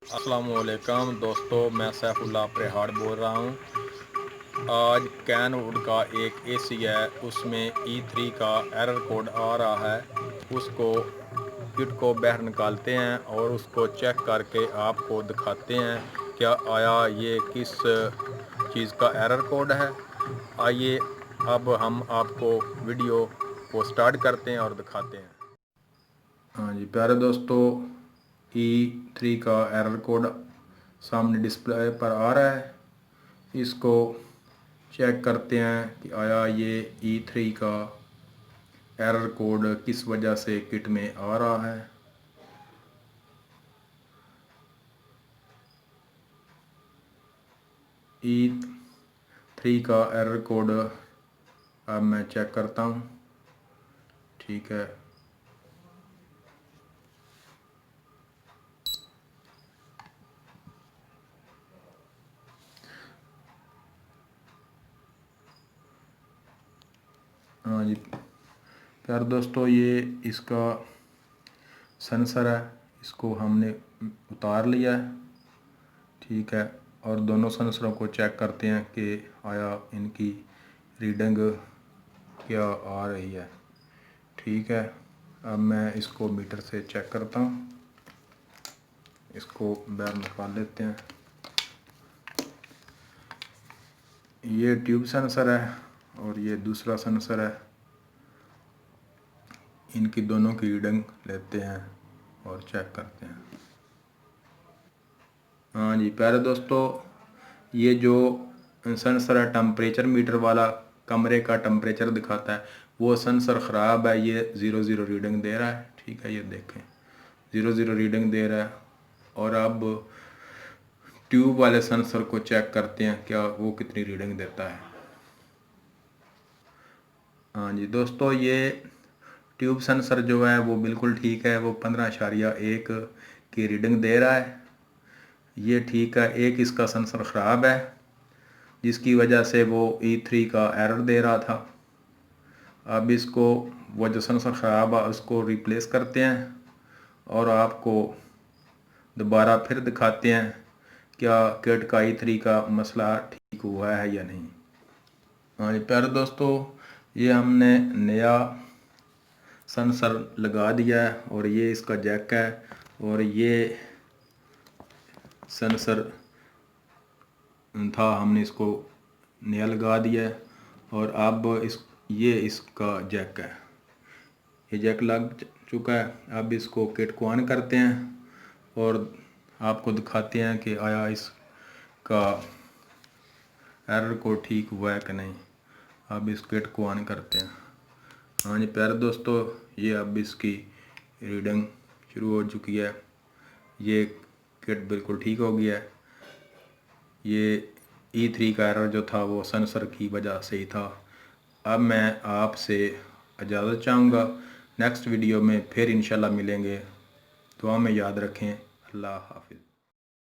अस्सलामुअलैकुम दोस्तों, मैं सैफुल्लाह प्रेहाड़ बोल रहा हूँ। आज कैनवुड का एक एसी है, उसमें E3 का एरर कोड आ रहा है। उसको किट को बाहर निकालते हैं और उसको चेक करके आपको दिखाते हैं क्या आया ये किस चीज़ का एरर कोड है। आइए अब हम आपको वीडियो को स्टार्ट करते हैं और दिखाते हैं। हाँ जी प्यारे दोस्तों, E3 का एरर कोड सामने डिस्प्ले पर आ रहा है। इसको चेक करते हैं कि आया ये E3 का एरर कोड किस वजह से किट में आ रहा है। E3 का एरर कोड अब मैं चेक करता हूँ। ठीक है, हाँ जी प्यारे दोस्तों, ये इसका सेंसर है, इसको हमने उतार लिया है। ठीक है, और दोनों सेंसरों को चेक करते हैं कि आया इनकी रीडिंग क्या आ रही है। ठीक है, अब मैं इसको मीटर से चेक करता हूँ। इसको बाहर निकाल लेते हैं। ये ट्यूब सेंसर है और ये दूसरा सेंसर है। इनकी दोनों की रीडिंग लेते हैं और चेक करते हैं। हाँ जी प्यारे दोस्तों, ये जो सेंसर है टेम्परेचर मीटर वाला, कमरे का टेम्परेचर दिखाता है, वो सेंसर ख़राब है। ये 0 रीडिंग दे रहा है। ठीक है, ये देखें 0 रीडिंग दे रहा है। और अब ट्यूब वाले सेंसर को चेक करते हैं क्या वो कितनी रीडिंग देता है। हाँ जी दोस्तों, ये ट्यूब सेंसर जो है वो बिल्कुल ठीक है, वो 15.1 की रीडिंग दे रहा है। ये ठीक है। एक इसका सेंसर ख़राब है जिसकी वजह से वो E3 का एरर दे रहा था। अब इसको, वो जो सेंसर ख़राब है उसको रिप्लेस करते हैं और आपको दोबारा फिर दिखाते हैं क्या किट का E3 का मसला ठीक हुआ है या नहीं। हाँ जी प्यारे दोस्तों, ये हमने नया सेंसर लगा दिया है और ये इसका जैक है और ये सेंसर था, हमने इसको नया लगा दिया है। और अब ये इसका जैक है, ये जैक लग चुका है। अब इसको किट को ऑन करते हैं और आपको दिखाते हैं कि आया इसका एरर को ठीक हुआ है कि नहीं। अब इस किट को ऑन करते हैं। हाँ जी प्यारे दोस्तों, ये अब इसकी रीडिंग शुरू हो चुकी है। ये किट बिल्कुल ठीक हो गया है। ये E3 का एरर जो था वो सेंसर की वजह से ही था। अब मैं आपसे इजाज़त चाहूँगा। नेक्स्ट वीडियो में फिर इंशाल्लाह मिलेंगे। दुआ में याद रखें। अल्लाह हाफिज़।